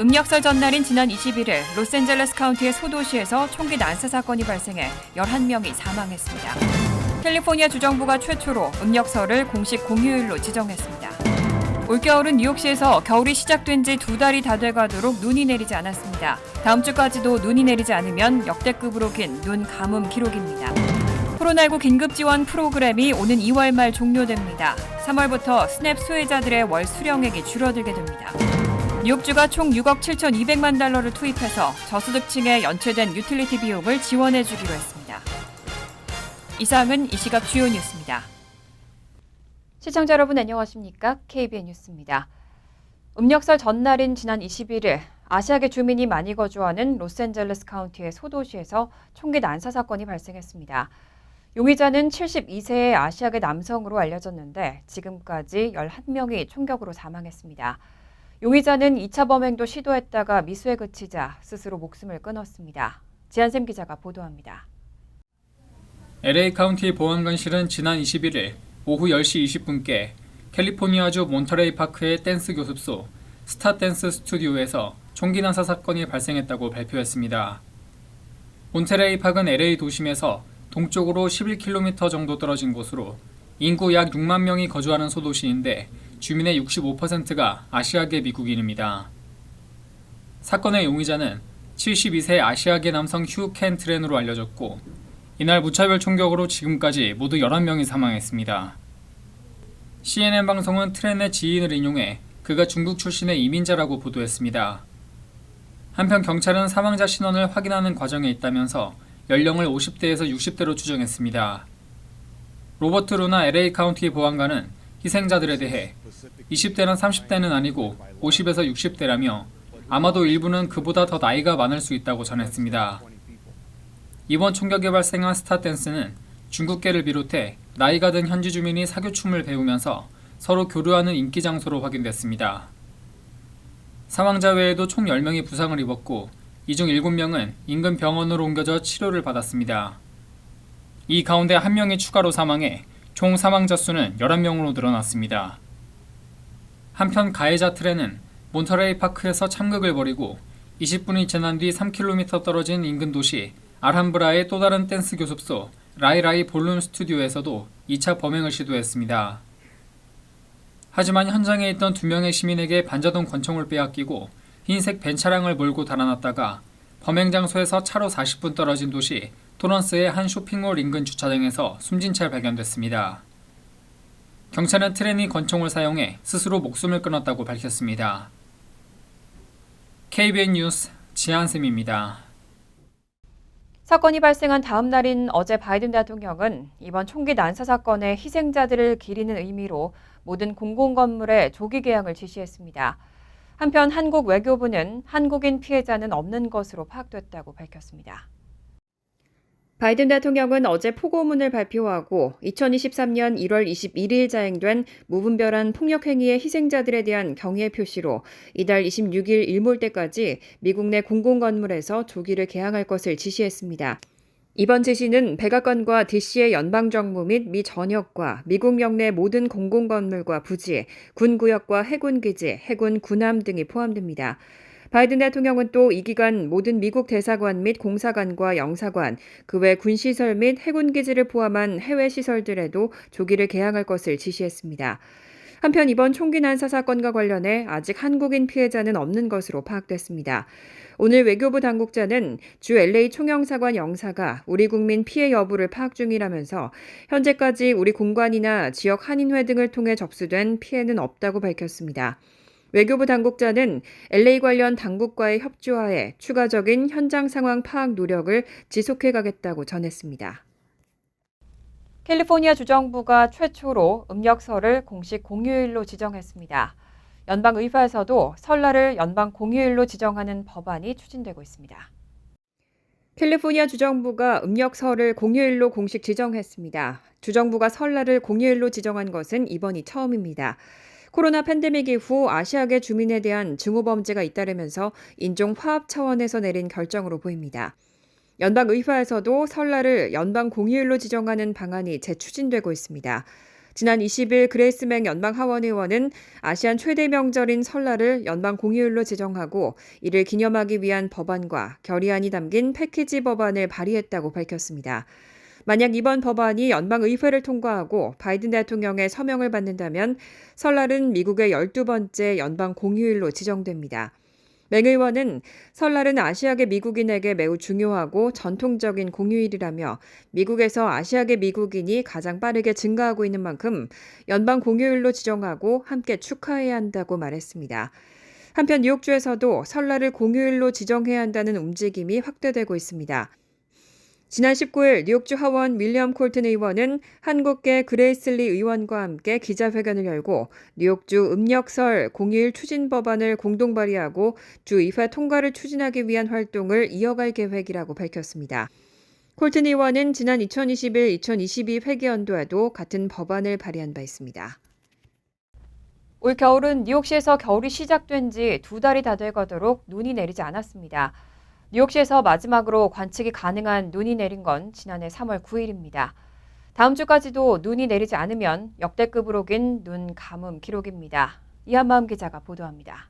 음력설 전날인 지난 21일 로스앤젤레스 카운티의 소도시에서 총기 난사 사건이 발생해 11명이 사망했습니다. 캘리포니아 주정부가 최초로 음력설을 공식 공휴일로 지정했습니다. 올겨울은 뉴욕시에서 겨울이 시작된 지 2달이 다 돼가도록 눈이 내리지 않았습니다. 다음 주까지도 눈이 내리지 않으면 역대급으로 긴 눈 가뭄 기록입니다. 코로나19 긴급 지원 프로그램이 오는 2월 말 종료됩니다. 3월부터 스냅 수혜자들의 월 수령액이 줄어들게 됩니다. 뉴욕주가 총 6억 7,200만 달러를 투입해서 저소득층에 연체된 유틸리티 비용을 지원해주기로 했습니다. 이상은 이 시각 주요 뉴스입니다. 시청자 여러분 안녕하십니까? KBN 뉴스입니다. 음력설 전날인 지난 21일 아시아계 주민이 많이 거주하는 로스앤젤레스 카운티의 소도시에서 총기 난사 사건이 발생했습니다. 용의자는 72세의 아시아계 남성으로 알려졌는데 지금까지 11명이 총격으로 사망했습니다. 용의자는 2차 범행도 시도했다가 미수에 그치자 스스로 목숨을 끊었습니다. 지한샘 기자가 보도합니다. LA 카운티 보안관실은 지난 21일 오후 10시 20분께 캘리포니아주 몬터레이 파크의 댄스 교습소 스타 댄스 스튜디오에서 총기 난사 사건이 발생했다고 발표했습니다. 몬터레이 파크는 LA 도심에서 동쪽으로 11km 정도 떨어진 곳으로 인구 약 6만 명이 거주하는 소도시인데 주민의 65%가 아시아계 미국인입니다. 사건의 용의자는 72세 아시아계 남성 휴 켄 트렌으로 알려졌고 이날 무차별 총격으로 지금까지 모두 11명이 사망했습니다. CNN 방송은 트렌의 지인을 인용해 그가 중국 출신의 이민자라고 보도했습니다. 한편 경찰은 사망자 신원을 확인하는 과정에 있다면서 연령을 50대에서 60대로 추정했습니다. 로버트 루나 LA 카운티 보안관은 희생자들에 대해 20대나 30대는 아니고 50에서 60대라며 아마도 일부는 그보다 더 나이가 많을 수 있다고 전했습니다. 이번 총격이 발생한 스타댄스는 중국계를 비롯해 나이가 든 현지 주민이 사교춤을 배우면서 서로 교류하는 인기 장소로 확인됐습니다. 사망자 외에도 총 10명이 부상을 입었고 이 중 7명은 인근 병원으로 옮겨져 치료를 받았습니다. 이 가운데 1명이 추가로 사망해 총 사망자 수는 11명으로 늘어났습니다. 한편 가해자 트렌은 몬터레이 파크에서 참극을 벌이고 20분이 지난 뒤 3km 떨어진 인근 도시 알함브라의 또 다른 댄스 교습소 라이라이 볼룸 스튜디오에서도 2차 범행을 시도했습니다. 하지만 현장에 있던 2명의 시민에게 반자동 권총을 빼앗기고 흰색 벤 차량을 몰고 달아났다가 범행 장소에서 차로 40분 떨어진 도시 토런스의 한 쇼핑몰 인근 주차장에서 숨진 채 발견됐습니다. 경찰은 트렌이 권총을 사용해 스스로 목숨을 끊었다고 밝혔습니다. KBN 뉴스 지한샘입니다. 사건이 발생한 다음 날인 어제 바이든 대통령은 이번 총기 난사 사건의 희생자들을 기리는 의미로 모든 공공건물에 조기 개항을 지시했습니다. 한편 한국 외교부는 한국인 피해자는 없는 것으로 파악됐다고 밝혔습니다. 바이든 대통령은 어제 포고문을 발표하고 2023년 1월 21일 자행된 무분별한 폭력행위의 희생자들에 대한 경의 표시로 이달 26일 일몰 때까지 미국 내 공공건물에서 조기를 개항할 것을 지시했습니다. 이번 지시는 백악관과 DC의 연방정부 및 미 전역과 미국 영내 모든 공공건물과 부지, 군구역과 해군기지, 해군 군함 등이 포함됩니다. 바이든 대통령은 또 이 기간 모든 미국 대사관 및 공사관과 영사관, 그 외 군시설 및 해군기지를 포함한 해외 시설들에도 조기를 개항할 것을 지시했습니다. 한편 이번 총기 난사 사건과 관련해 아직 한국인 피해자는 없는 것으로 파악됐습니다. 오늘 외교부 당국자는 주 LA 총영사관 영사가 우리 국민 피해 여부를 파악 중이라면서 현재까지 우리 공관이나 지역 한인회 등을 통해 접수된 피해는 없다고 밝혔습니다. 외교부 당국자는 LA 관련 당국과의 협조하에 추가적인 현장 상황 파악 노력을 지속해 가겠다고 전했습니다. 캘리포니아 주정부가 최초로 음력설을 공식 공휴일로 지정했습니다. 연방의회에서도 설날을 연방 공휴일로 지정하는 법안이 추진되고 있습니다. 캘리포니아 주정부가 음력설을 공휴일로 공식 지정했습니다. 주정부가 설날을 공휴일로 지정한 것은 이번이 처음입니다. 코로나 팬데믹 이후 아시아계 주민에 대한 증오 범죄가 잇따르면서 인종 화합 차원에서 내린 결정으로 보입니다. 연방의회에서도 설날을 연방 공휴일로 지정하는 방안이 재추진되고 있습니다. 지난 20일 그레이스 맹 연방 하원 의원은 아시안 최대 명절인 설날을 연방 공휴일로 지정하고 이를 기념하기 위한 법안과 결의안이 담긴 패키지 법안을 발의했다고 밝혔습니다. 만약 이번 법안이 연방의회를 통과하고 바이든 대통령의 서명을 받는다면 설날은 미국의 12번째 연방 공휴일로 지정됩니다. 맹 의원은 설날은 아시아계 미국인에게 매우 중요하고 전통적인 공휴일이라며 미국에서 아시아계 미국인이 가장 빠르게 증가하고 있는 만큼 연방 공휴일로 지정하고 함께 축하해야 한다고 말했습니다. 한편 뉴욕주에서도 설날을 공휴일로 지정해야 한다는 움직임이 확대되고 있습니다. 지난 19일 뉴욕주 하원 윌리엄 콜튼 의원은 한국계 그레이슬리 의원과 함께 기자회견을 열고 뉴욕주 음력설 공휴일 추진 법안을 공동 발의하고 주의회 통과를 추진하기 위한 활동을 이어갈 계획이라고 밝혔습니다. 콜튼 의원은 지난 2021-2022 회계연도에도 같은 법안을 발의한 바 있습니다. 올 겨울은 뉴욕시에서 겨울이 시작된 지 2달이 다 되거도록 눈이 내리지 않았습니다. 뉴욕시에서 마지막으로 관측이 가능한 눈이 내린 건 지난해 3월 9일입니다. 다음 주까지도 눈이 내리지 않으면 역대급으로 긴 눈 가뭄 기록입니다. 이한마음 기자가 보도합니다.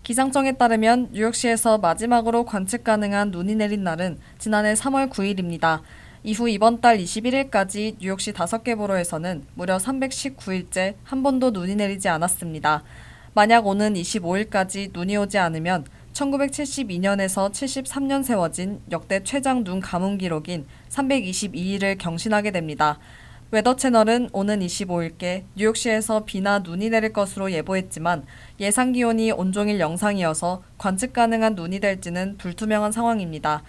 기상청에 따르면 뉴욕시에서 마지막으로 관측 가능한 눈이 내린 날은 지난해 3월 9일입니다. 이후 이번 달 21일까지 뉴욕시 5개 보로에서는 무려 319일째 한 번도 눈이 내리지 않았습니다. 만약 오는 25일까지 눈이 오지 않으면 1972년에서 73년 세워진 역대 최장 눈 가뭄 기록인 322일을 경신하게 됩니다. 웨더 채널은 오는 25일께 뉴욕시에서 비나 눈이 내릴 것으로 예보했지만 예상 기온이 온종일 영상이어서 관측 가능한 눈이 될지는 불투명한 상황입니다.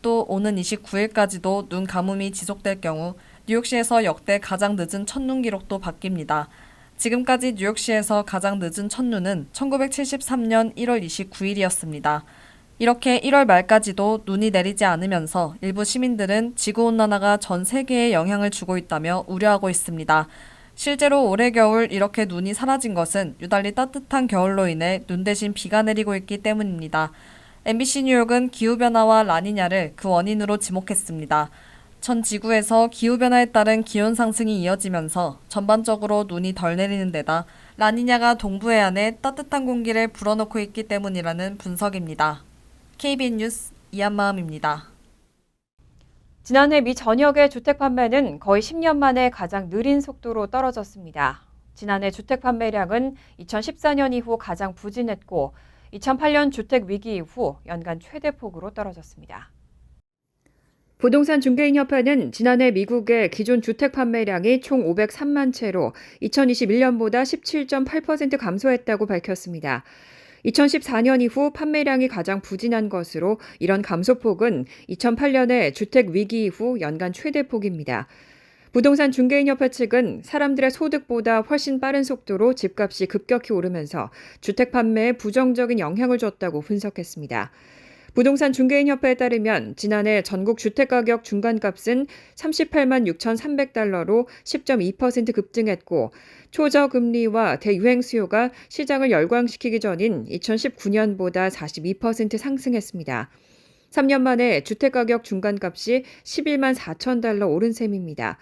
또 오는 29일까지도 눈 가뭄이 지속될 경우 뉴욕시에서 역대 가장 늦은 첫눈 기록도 바뀝니다. 지금까지 뉴욕시에서 가장 늦은 첫눈은 1973년 1월 29일이었습니다. 이렇게 1월 말까지도 눈이 내리지 않으면서 일부 시민들은 지구온난화가 전 세계에 영향을 주고 있다며 우려하고 있습니다. 실제로 올해 겨울 이렇게 눈이 사라진 것은 유달리 따뜻한 겨울로 인해 눈 대신 비가 내리고 있기 때문입니다. MBC 뉴욕은 기후변화와 라니냐를 그 원인으로 지목했습니다. 전 지구에서 기후변화에 따른 기온 상승이 이어지면서 전반적으로 눈이 덜 내리는 데다 라니냐가 동부 해안에 따뜻한 공기를 불어넣고 있기 때문이라는 분석입니다. KBN 뉴스 이한마음입니다. 지난해 미 전역의 주택 판매는 거의 10년 만에 가장 느린 속도로 떨어졌습니다. 지난해 주택 판매량은 2014년 이후 가장 부진했고 2008년 주택 위기 이후 연간 최대폭으로 떨어졌습니다. 부동산 중개인협회는 지난해 미국의 기존 주택 판매량이 총 503만 채로 2021년보다 17.8% 감소했다고 밝혔습니다. 2014년 이후 판매량이 가장 부진한 것으로 이런 감소폭은 2008년의 주택 위기 이후 연간 최대폭입니다. 부동산 중개인협회 측은 사람들의 소득보다 훨씬 빠른 속도로 집값이 급격히 오르면서 주택 판매에 부정적인 영향을 줬다고 분석했습니다. 부동산 중개인협회에 따르면 지난해 전국 주택가격 중간값은 38만 6,300달러로 10.2% 급등했고 초저금리와 대유행 수요가 시장을 열광시키기 전인 2019년보다 42% 상승했습니다. 3년 만에 주택가격 중간값이 11만 4천 달러 오른 셈입니다.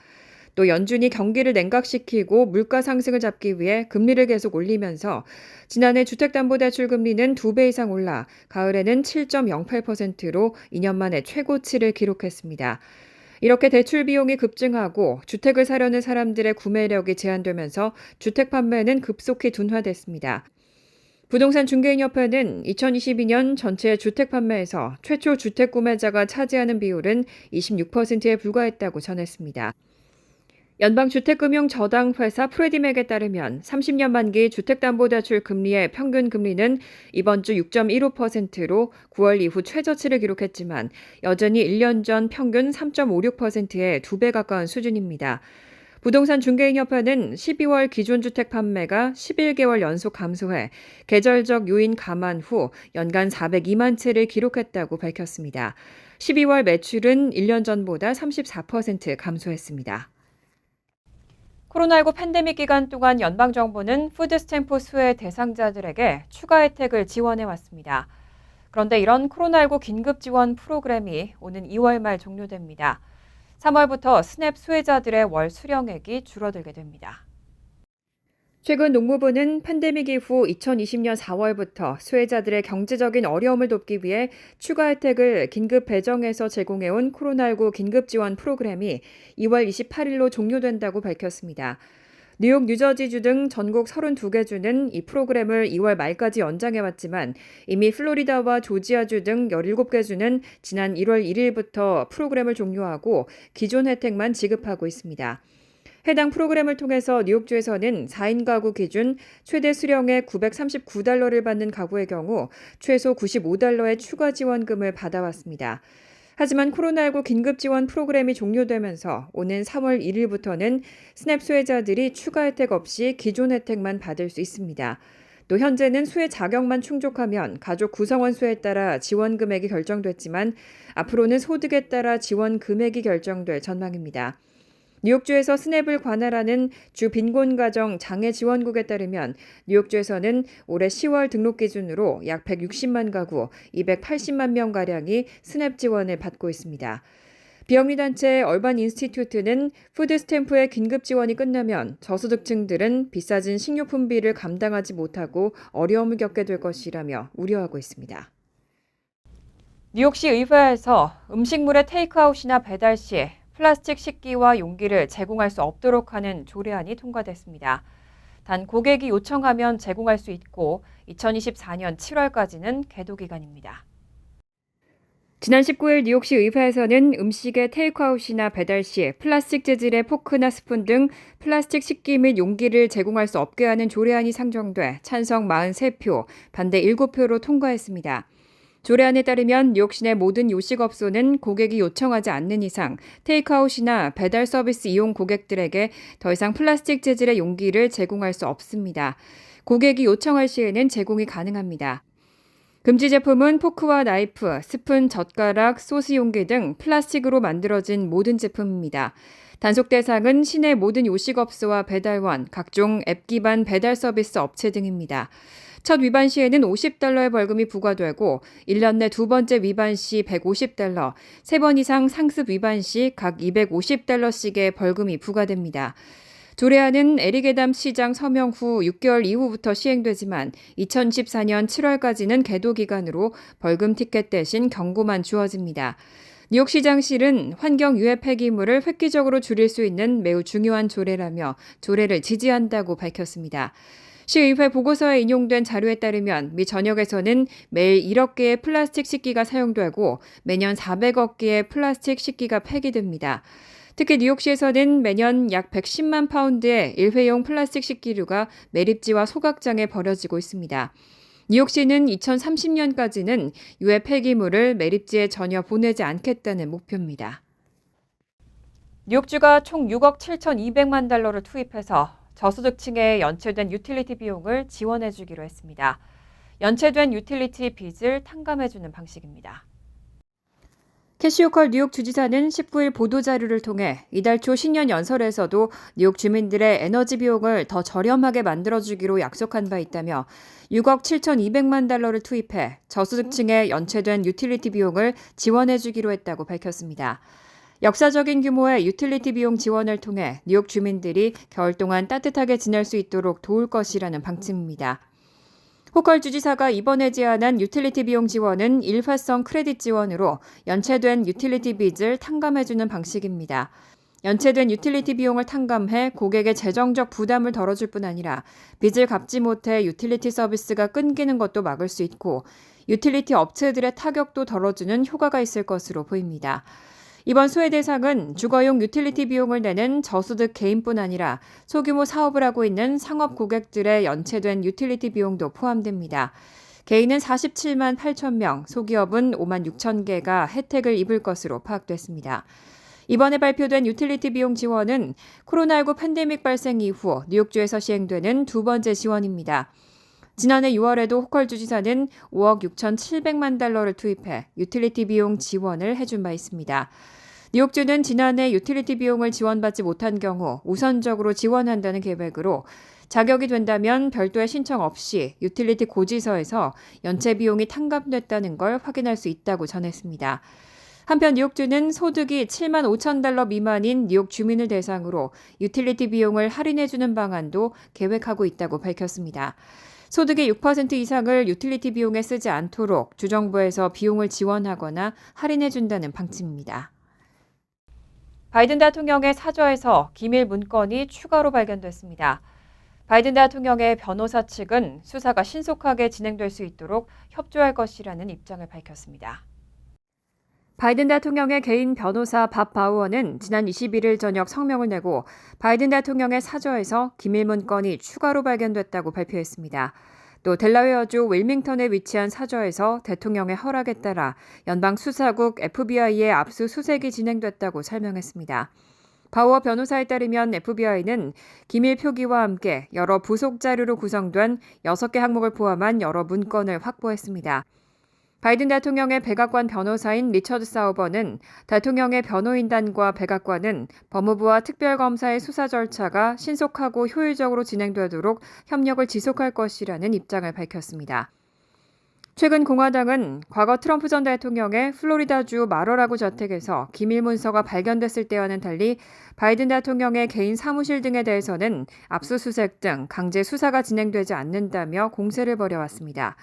또 연준이 경기를 냉각시키고 물가 상승을 잡기 위해 금리를 계속 올리면서 지난해 주택담보대출 금리는 2배 이상 올라 가을에는 7.08%로 2년 만에 최고치를 기록했습니다. 이렇게 대출 비용이 급증하고 주택을 사려는 사람들의 구매력이 제한되면서 주택 판매는 급속히 둔화됐습니다. 부동산 중개인협회는 2022년 전체 주택 판매에서 최초 주택 구매자가 차지하는 비율은 26%에 불과했다고 전했습니다. 연방주택금융저당회사 프레디맥에 따르면 30년 만기 주택담보대출 금리의 평균 금리는 이번 주 6.15%로 9월 이후 최저치를 기록했지만 여전히 1년 전 평균 3.56%의 2배 가까운 수준입니다. 부동산 중개인협회는 12월 기존주택 판매가 11개월 연속 감소해 계절적 요인 감안 후 연간 402만 채를 기록했다고 밝혔습니다. 12월 매출은 1년 전보다 34% 감소했습니다. 코로나19 팬데믹 기간 동안 연방정부는 푸드스탬프 수혜 대상자들에게 추가 혜택을 지원해왔습니다. 그런데 이런 코로나19 긴급 지원 프로그램이 오는 2월 말 종료됩니다. 3월부터 스냅 수혜자들의 월 수령액이 줄어들게 됩니다. 최근 농무부는 팬데믹 이후 2020년 4월부터 수혜자들의 경제적인 어려움을 돕기 위해 추가 혜택을 긴급 배정해서 제공해온 코로나19 긴급지원 프로그램이 2월 28일로 종료된다고 밝혔습니다. 뉴욕, 뉴저지주 등 전국 32개 주는 이 프로그램을 2월 말까지 연장해왔지만 이미 플로리다와 조지아주 등 17개 주는 지난 1월 1일부터 프로그램을 종료하고 기존 혜택만 지급하고 있습니다. 해당 프로그램을 통해서 뉴욕주에서는 4인 가구 기준 최대 수령액 $939를 받는 가구의 경우 최소 $95의 추가 지원금을 받아왔습니다. 하지만 코로나19 긴급지원 프로그램이 종료되면서 오는 3월 1일부터는 스냅 수혜자들이 추가 혜택 없이 기존 혜택만 받을 수 있습니다. 또 현재는 수혜 자격만 충족하면 가족 구성원 수에 따라 지원 금액이 결정됐지만 앞으로는 소득에 따라 지원 금액이 결정될 전망입니다. 뉴욕주에서 스냅을 관할하는 주 빈곤가정 장애지원국에 따르면 뉴욕주에서는 올해 10월 등록 기준으로 약 160만 가구, 280만 명가량이 스냅 지원을 받고 있습니다. 비영리단체 얼반 인스티튜트는 푸드 스탬프의 긴급 지원이 끝나면 저소득층들은 비싸진 식료품비를 감당하지 못하고 어려움을 겪게 될 것이라며 우려하고 있습니다. 뉴욕시 의회에서 음식물의 테이크아웃이나 배달 시 플라스틱 식기와 용기를 제공할 수 없도록 하는 조례안이 통과됐습니다. 단 고객이 요청하면 제공할 수 있고 2024년 7월까지는 계도 기간입니다. 지난 19일 뉴욕시 의회에서는 음식의 테이크아웃이나 배달 시 플라스틱 재질의 포크나 스푼 등 플라스틱 식기 및 용기를 제공할 수 없게 하는 조례안이 상정돼 찬성 43표, 반대 7표로 통과했습니다. 조례안에 따르면 뉴욕시 내 모든 요식업소는 고객이 요청하지 않는 이상 테이크아웃이나 배달 서비스 이용 고객들에게 더 이상 플라스틱 재질의 용기를 제공할 수 없습니다. 고객이 요청할 시에는 제공이 가능합니다. 금지 제품은 포크와 나이프, 스푼, 젓가락, 소스 용기 등 플라스틱으로 만들어진 모든 제품입니다. 단속 대상은 시내 모든 요식업소와 배달원, 각종 앱 기반 배달 서비스 업체 등입니다. 첫 위반 시에는 $50의 벌금이 부과되고 1년 내 두 번째 위반 시 $150, 3번 이상 상습 위반 시 각 $250씩의 벌금이 부과됩니다. 조례안은 에릭 애담스 시장 서명 후 6개월 이후부터 시행되지만 2014년 7월까지는 계도 기간으로 벌금 티켓 대신 경고만 주어집니다. 뉴욕시장실은 환경 유해 폐기물을 획기적으로 줄일 수 있는 매우 중요한 조례라며 조례를 지지한다고 밝혔습니다. 시의회 보고서에 인용된 자료에 따르면 미 전역에서는 매일 1억 개의 플라스틱 식기가 사용되고 매년 400억 개의 플라스틱 식기가 폐기됩니다. 특히 뉴욕시에서는 매년 약 110만 파운드의 일회용 플라스틱 식기류가 매립지와 소각장에 버려지고 있습니다. 뉴욕시는 2030년까지는 유해 폐기물을 매립지에 전혀 보내지 않겠다는 목표입니다. 뉴욕주가 총 $6억 7,200만 달러를 투입해서 저소득층에 연체된 유틸리티 비용을 지원해 주기로 했습니다. 연체된 유틸리티 빚을 탕감해주는 방식입니다. 캐시 호컬 뉴욕 주지사는 19일 보도자료를 통해 이달 초 신년 연설에서도 뉴욕 주민들의 에너지 비용을 더 저렴하게 만들어주기로 약속한 바 있다며 $6억 7,200만 달러를 투입해 저소득층에 연체된 유틸리티 비용을 지원해 주기로 했다고 밝혔습니다. 역사적인 규모의 유틸리티 비용 지원을 통해 뉴욕 주민들이 겨울 동안 따뜻하게 지낼 수 있도록 도울 것이라는 방침입니다. 호컬 주지사가 이번에 제안한 유틸리티 비용 지원은 일회성 크레딧 지원으로 연체된 유틸리티 빚을 탕감해주는 방식입니다. 연체된 유틸리티 비용을 탕감해 고객의 재정적 부담을 덜어줄 뿐 아니라 빚을 갚지 못해 유틸리티 서비스가 끊기는 것도 막을 수 있고 유틸리티 업체들의 타격도 덜어주는 효과가 있을 것으로 보입니다. 이번 소외 대상은 주거용 유틸리티 비용을 내는 저소득 개인뿐 아니라 소규모 사업을 하고 있는 상업 고객들의 연체된 유틸리티 비용도 포함됩니다. 개인은 47만 8천 명, 소기업은 5만 6천 개가 혜택을 입을 것으로 파악됐습니다. 이번에 발표된 유틸리티 비용 지원은 코로나19 팬데믹 발생 이후 뉴욕주에서 시행되는 두 번째 지원입니다. 지난해 6월에도 호컬 주지사는 $5억 6,700만 달러를 투입해 유틸리티 비용 지원을 해준 바 있습니다. 뉴욕주는 지난해 유틸리티 비용을 지원받지 못한 경우 우선적으로 지원한다는 계획으로 자격이 된다면 별도의 신청 없이 유틸리티 고지서에서 연체 비용이 탕감됐다는 걸 확인할 수 있다고 전했습니다. 한편 뉴욕주는 소득이 7만 5천 달러 미만인 뉴욕 주민을 대상으로 유틸리티 비용을 할인해주는 방안도 계획하고 있다고 밝혔습니다. 소득의 6% 이상을 유틸리티 비용에 쓰지 않도록 주정부에서 비용을 지원하거나 할인해준다는 방침입니다. 바이든 대통령의 사저에서 기밀 문건이 추가로 발견됐습니다. 바이든 대통령의 변호사 측은 수사가 신속하게 진행될 수 있도록 협조할 것이라는 입장을 밝혔습니다. 바이든 대통령의 개인 변호사 밥 바우어는 지난 21일 저녁 성명을 내고 바이든 대통령의 사저에서 기밀 문건이 추가로 발견됐다고 발표했습니다. 또 델라웨어주 윌밍턴에 위치한 사저에서 대통령의 허락에 따라 연방 수사국 FBI의 압수수색이 진행됐다고 설명했습니다. 바우어 변호사에 따르면 FBI는 기밀 표기와 함께 여러 부속 자료로 구성된 6개 항목을 포함한 여러 문건을 확보했습니다. 바이든 대통령의 백악관 변호사인 리처드 사우버는 대통령의 변호인단과 백악관은 법무부와 특별검사의 수사 절차가 신속하고 효율적으로 진행되도록 협력을 지속할 것이라는 입장을 밝혔습니다. 최근 공화당은 과거 트럼프 전 대통령의 플로리다주 마러라고 저택에서 기밀 문서가 발견됐을 때와는 달리 바이든 대통령의 개인 사무실 등에 대해서는 압수수색 등 강제 수사가 진행되지 않는다며 공세를 벌여왔습니다.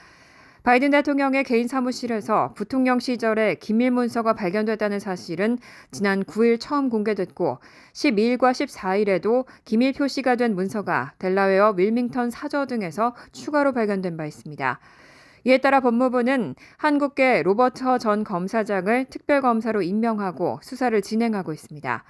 바이든 대통령의 개인 사무실에서 부통령 시절에 기밀 문서가 발견됐다는 사실은 지난 9일 처음 공개됐고 12일과 14일에도 기밀 표시가 된 문서가 델라웨어 윌밍턴 사저 등에서 추가로 발견된 바 있습니다. 이에 따라 법무부는 한국계 로버트 허 전 검사장을 특별검사로 임명하고 수사를 진행하고 있습니다.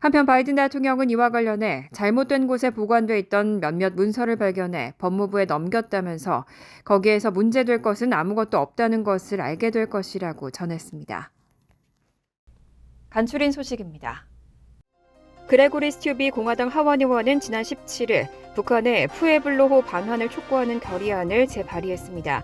한편 바이든 대통령은 이와 관련해 잘못된 곳에 보관돼 있던 몇몇 문서를 발견해 법무부에 넘겼다면서 거기에서 문제될 것은 아무것도 없다는 것을 알게 될 것이라고 전했습니다. 간추린 소식입니다. 그레고리 스튜비 공화당 하원 의원은 지난 17일 북한의 푸에블로호 반환을 촉구하는 결의안을 재발의했습니다.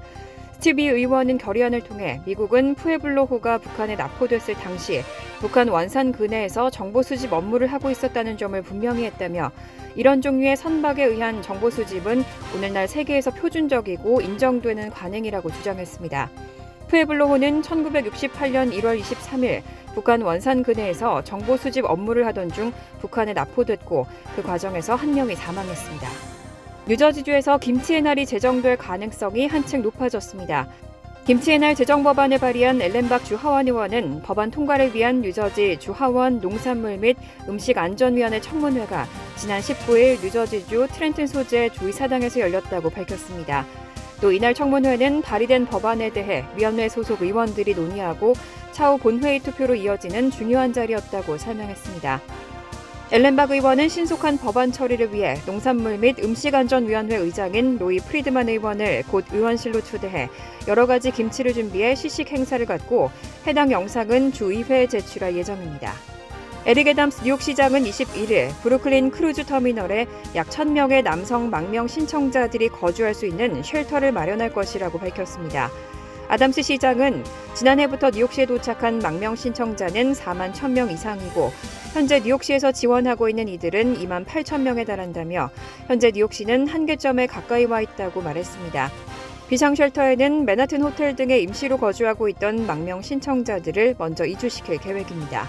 스튜비 의원은 결의안을 통해 미국은 푸에블로호가 북한에 납포됐을 당시 북한 원산 근해에서 정보 수집 업무를 하고 있었다는 점을 분명히 했다며 이런 종류의 선박에 의한 정보 수집은 오늘날 세계에서 표준적이고 인정되는 관행이라고 주장했습니다. 푸에블로호는 1968년 1월 23일 북한 원산 근해에서 정보 수집 업무를 하던 중 북한에 납포됐고 그 과정에서 한 명이 사망했습니다. 뉴저지주에서 김치의 날이 제정될 가능성이 한층 높아졌습니다. 김치의 날 제정 법안을 발의한 엘렌박 주 하원 의원은 법안 통과를 위한 뉴저지 주 하원 농산물 및 음식안전위원회 청문회가 지난 19일 뉴저지주 트렌튼 소재 주의사당에서 열렸다고 밝혔습니다. 또 이날 청문회는 발의된 법안에 대해 위원회 소속 의원들이 논의하고 차후 본회의 투표로 이어지는 중요한 자리였다고 설명했습니다. 엘렌박 의원은 신속한 법안 처리를 위해 농산물 및 음식안전위원회 의장인 로이 프리드만 의원을 곧 의원실로 초대해 여러 가지 김치를 준비해 시식 행사를 갖고 해당 영상은 주의회에 제출할 예정입니다. 에릭 애담스 뉴욕시장은 21일 브루클린 크루즈 터미널에 약 1,000명의 남성 망명 신청자들이 거주할 수 있는 쉘터를 마련할 것이라고 밝혔습니다. 아담스 시장은 지난해부터 뉴욕시에 도착한 망명 신청자는 4만 1,000명 이상이고 현재 뉴욕시에서 지원하고 있는 이들은 2만 8천 명에 달한다며 현재 뉴욕시는 한계점에 가까이 와 있다고 말했습니다. 비상쉘터에는 맨하튼 호텔 등에 임시로 거주하고 있던 망명 신청자들을 먼저 이주시킬 계획입니다.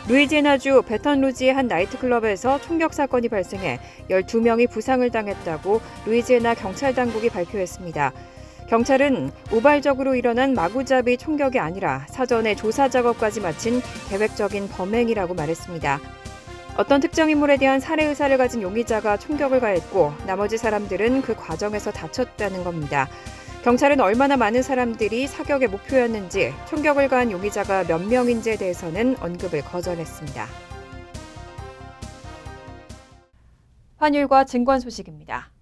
루이지애나주 베턴루지의 한 나이트클럽에서 총격 사건이 발생해 12명이 부상을 당했다고 루이지애나 경찰 당국이 발표했습니다. 경찰은 우발적으로 일어난 마구잡이 총격이 아니라 사전에 조사 작업까지 마친 계획적인 범행이라고 말했습니다. 어떤 특정 인물에 대한 살해 의사를 가진 용의자가 총격을 가했고 나머지 사람들은 그 과정에서 다쳤다는 겁니다. 경찰은 얼마나 많은 사람들이 사격의 목표였는지 총격을 가한 용의자가 몇 명인지에 대해서는 언급을 거절했습니다. 환율과 증권 소식입니다.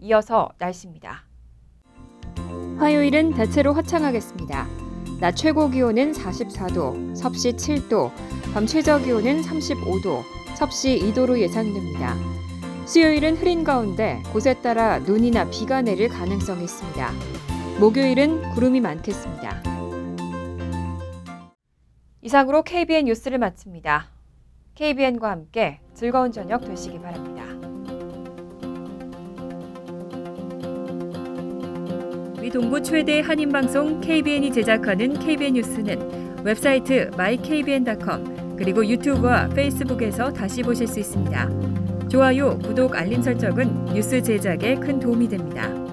이어서 날씨입니다. 화요일은 대체로 화창하겠습니다. 낮 최고 기온은 44도, 섭씨 7도, 밤 최저 기온은 35도, 섭씨 2도로 예상됩니다. 수요일은 흐린 가운데 곳에 따라 눈이나 비가 내릴 가능성이 있습니다. 목요일은 구름이 많겠습니다. 이상으로 KBN 뉴스를 마칩니다. KBN과 함께 즐거운 저녁 되시기 바랍니다. 미 동부 최대 한인방송 KBN이 제작하는 KBN 뉴스는 웹사이트 mykbn.com 그리고 유튜브와 페이스북에서 다시 보실 수 있습니다. 좋아요, 구독, 알림 설정은 뉴스 제작에 큰 도움이 됩니다.